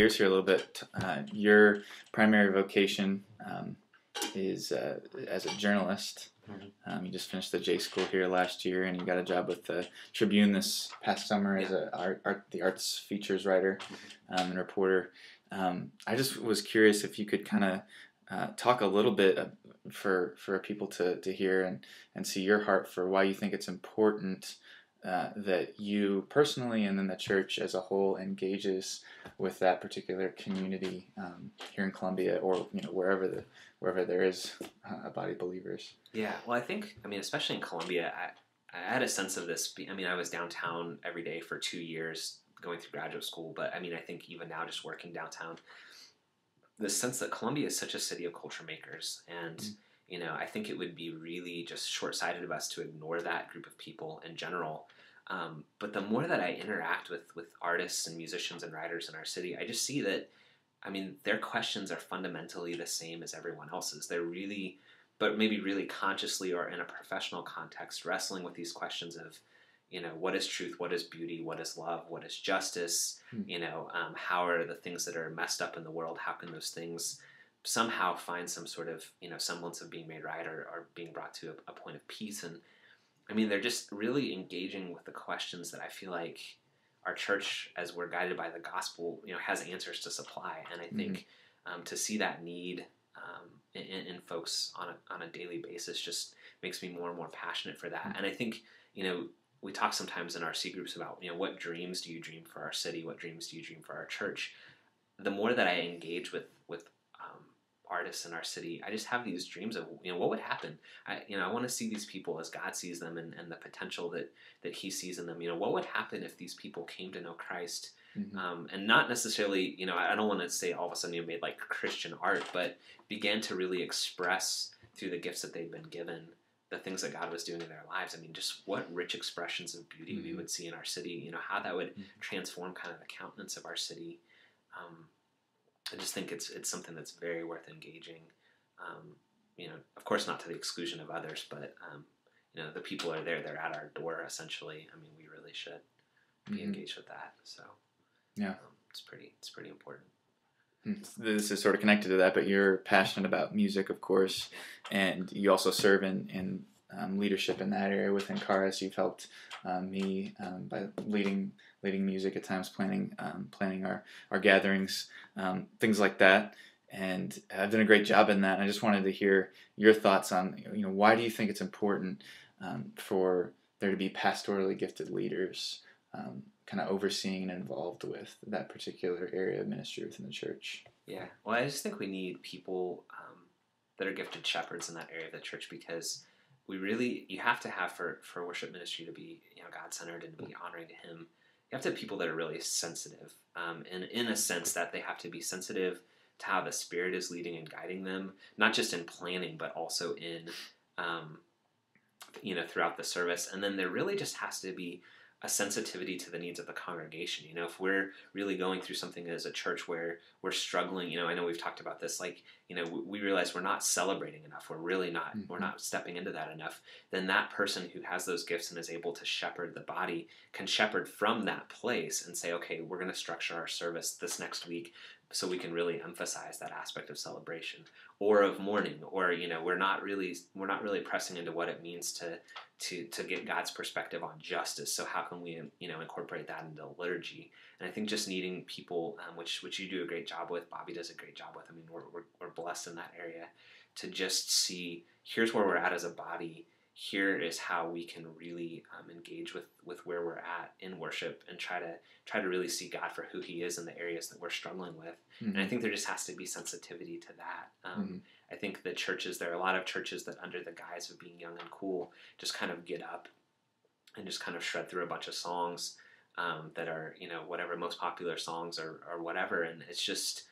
gears here a little bit. Your primary vocation is as a journalist. You just finished the J School here last year, and you got a job with the Tribune this past summer as the arts features writer and reporter. I just was curious if you could kind of talk a little bit for people to hear and see your heart for why you think it's important that you personally and then the church as a whole engages with that particular community here in Columbia, or wherever there is a body of believers. Yeah, well, I mean, especially in Columbia, I had a sense of this. I mean, I was downtown every day for 2 years going through graduate school, but I mean, I think even now just working downtown, the sense that Columbia is such a city of culture makers, and I think it would be really just short-sighted of us to ignore that group of people in general. But the more that I interact with artists and musicians and writers in our city, I just see that, I mean, their questions are fundamentally the same as everyone else's. They're really, but maybe really consciously or in a professional context, wrestling with these questions of, what is truth, what is beauty, what is love, what is justice, how are the things that are messed up in the world, how can those things somehow find some sort of, semblance of being made right or being brought to a point of peace. And I mean, they're just really engaging with the questions that I feel like our church, as we're guided by the gospel, has answers to supply. And I think to see that need in folks on a daily basis just makes me more and more passionate for that. And I think, we talk sometimes in our C groups about, what dreams do you dream for our city? What dreams do you dream for our church? The more that I engage with artists in our city, I just have these dreams of, what would happen? I want to see these people as God sees them and the potential that He sees in them. What would happen if these people came to know Christ? And not necessarily, I don't want to say all of a sudden you made like Christian art, but began to really express through the gifts that they've been given the things that God was doing in their lives. I mean, just what rich expressions of beauty we would see in our city, how that would transform kind of the countenance of our city. I just think it's something that's very worth engaging. Of course, not to the exclusion of others, but the people are there; they're at our door. Essentially, I mean, we really should be engaged with that. So, it's pretty important. This is sort of connected to that, but you're passionate about music, of course, and you also serve in leadership in that area within Caris. You've helped me by leading music at times, planning our gatherings, things like that. And I've done a great job in that. And I just wanted to hear your thoughts on, why do you think it's important for there to be pastorally gifted leaders kind of overseeing and involved with that particular area of ministry within the church? Yeah, well, I just think we need people that are gifted shepherds in that area of the church, because you have to have for worship ministry to be God-centered and be honoring to Him. You have to have people that are really sensitive, and in a sense that they have to be sensitive to how the Spirit is leading and guiding them, not just in planning, but also in throughout the service. And then there really just has to be a sensitivity to the needs of the congregation. If we're really going through something as a church where we're struggling, I know we've talked about this, we realize we're not celebrating enough, we're really not, we're not stepping into that enough, then that person who has those gifts and is able to shepherd the body can shepherd from that place and say, okay, we're going to structure our service this next week so we can really emphasize that aspect of celebration or of mourning, or we're not really pressing into what it means to get God's perspective on justice. So how can we incorporate that into liturgy? And I think just needing people, which you do a great job with, Bobby does a great job with. I mean, we're blessed in that area to just see, here's where we're at as a body. Here is how we can really engage with where we're at in worship and try to really see God for who He is in the areas that we're struggling with. And I think there just has to be sensitivity to that. I think there are a lot of churches that, under the guise of being young and cool, just kind of get up and just kind of shred through a bunch of songs that are whatever most popular songs or whatever. And it's just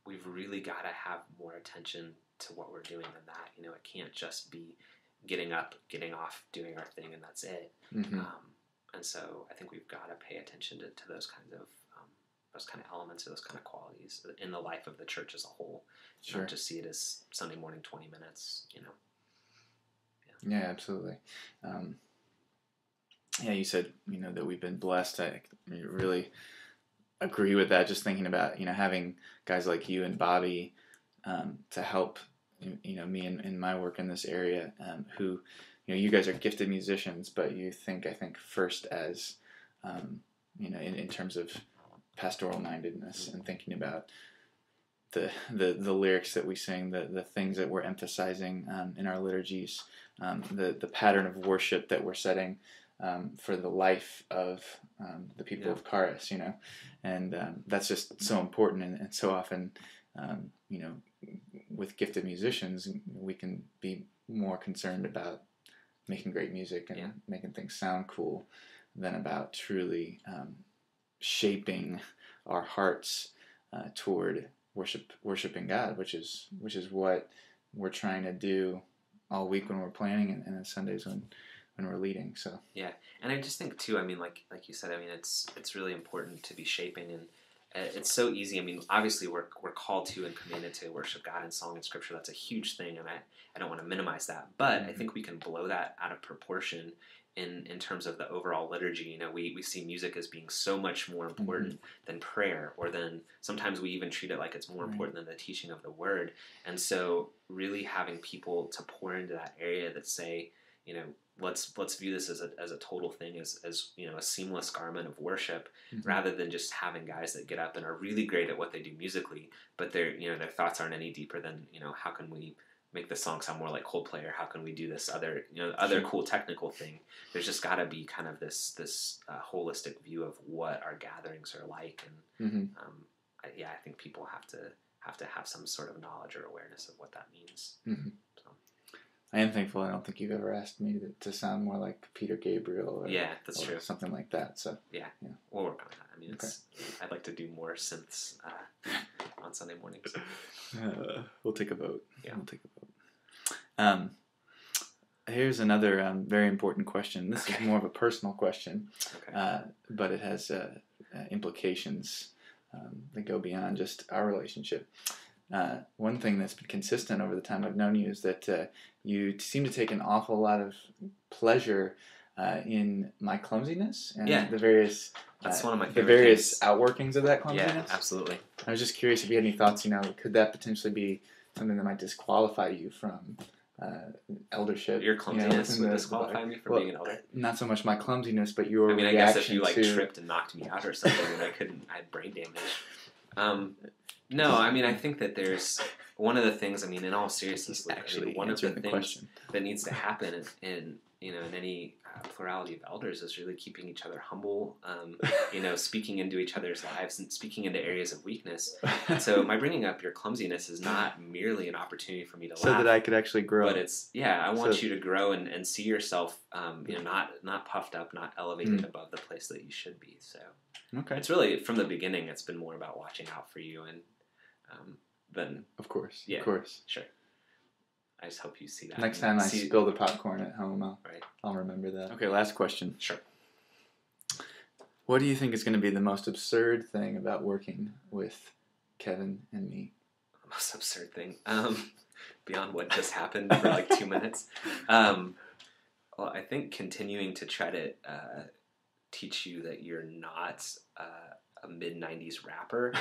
we've really got to have more attention to what we're doing than that. It can't just be getting up, getting off, doing our thing, and that's it. And so I think we've got to pay attention to those kinds of elements or those kind of qualities in the life of the church as a whole. Sure. Not just see it as Sunday morning 20 minutes. Yeah, absolutely. You said that we've been blessed. I agree with that. Just thinking about, having guys like you and Bobby to help, me in my work in this area, who, you guys are gifted musicians, but you think, I think first as, in terms of pastoral mindedness and thinking about the lyrics that we sing, the things that we're emphasizing in our liturgies, the pattern of worship that we're setting for the life of the people of Charis, and that's just so important, and so often, with gifted musicians, we can be more concerned about making great music and making things sound cool than about truly shaping our hearts toward worshiping God, which is what we're trying to do all week when we're planning, and on Sundays when we're leading. So yeah, and I just think too, I mean, like you said, I mean, it's really important to be shaping, and it's so easy. I mean, obviously we're called to and commanded to worship God in song and scripture. That's a huge thing, and I don't want to minimize that, but I think we can blow that out of proportion in terms of the overall liturgy. We see music as being so much more important than prayer, or than sometimes we even treat it like it's more important than the teaching of the word. And so really having people to pour into that area that say, let's view this as a total thing, as a seamless garment of worship, rather than just having guys that get up and are really great at what they do musically, but their thoughts aren't any deeper than, how can we make the song sound more like Coldplay, or how can we do this other cool technical thing. There's just got to be kind of this holistic view of what our gatherings are like, and I think people have to have some sort of knowledge or awareness of what that means. So. I am thankful. I don't think you've ever asked me to sound more like Peter Gabriel, or that's true, something like that. So we'll work on that. I mean, I'd like to do more synths on Sunday mornings. We'll take a vote. Yeah, we'll take a vote. Here's another very important question. This is more of a personal question, but it has implications that go beyond just our relationship. One thing that's been consistent over the time I've known you is that you seem to take an awful lot of pleasure in my clumsiness and the various that's one of my the favorite various things. Outworkings of that clumsiness. Yeah, absolutely. I was just curious if you had any thoughts. Could that potentially be something that might disqualify you from eldership? Your clumsiness would disqualify me from being an elder? Not so much my clumsiness, but your I mean, I reaction guess if you tripped and knocked me out or something, and I had brain damage. No, I mean, I think that there's one of the things. I mean, in all seriousness, one of the things that needs to happen in any plurality of elders is really keeping each other humble. Speaking into each other's lives and speaking into areas of weakness. And so, my bringing up your clumsiness is not merely an opportunity for me to so laugh, that I could actually grow. But it's I want you to grow and see yourself, not puffed up, not elevated above the place that you should be. So. Okay. It's really, from the beginning, it's been more about watching out for you, and then... Of course. Yeah. Of course. Sure. I just hope you see that. Next time I spill the popcorn at home, I'll remember that. Okay, last question. Sure. What do you think is going to be the most absurd thing about working with Kevin and me? The most absurd thing? Beyond what just happened for 2 minutes? Well, I think continuing to try to... teach you that you're not a mid-90s rapper,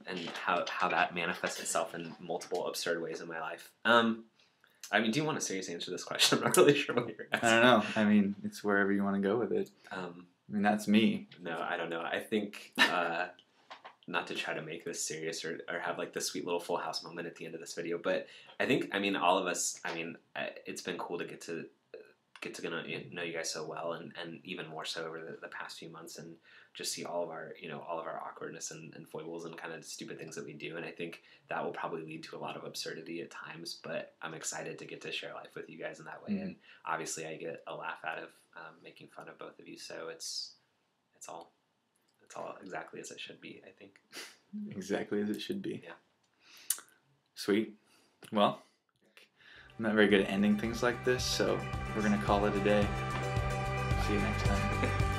and how that manifests itself in multiple absurd ways in my life. I mean, do you want a serious answer to this question? I'm not really sure what you're asking. I don't know. I mean, it's wherever you want to go with it. I mean, that's me. No, I don't know. I think, not to try to make this serious or have this sweet little Full House moment at the end of this video, but I think, all of us, it's been cool to get to know you guys so well, and even more so over the past few months, and just see all of our awkwardness and foibles and kind of stupid things that we do. And I think that will probably lead to a lot of absurdity at times, but I'm excited to get to share life with you guys in that way. And obviously I get a laugh out of making fun of both of you, so it's all exactly as it should be, I think. Exactly as it should be. Yeah. Sweet. Well, I'm not very good at ending things like this, so we're going to call it a day. See you next time.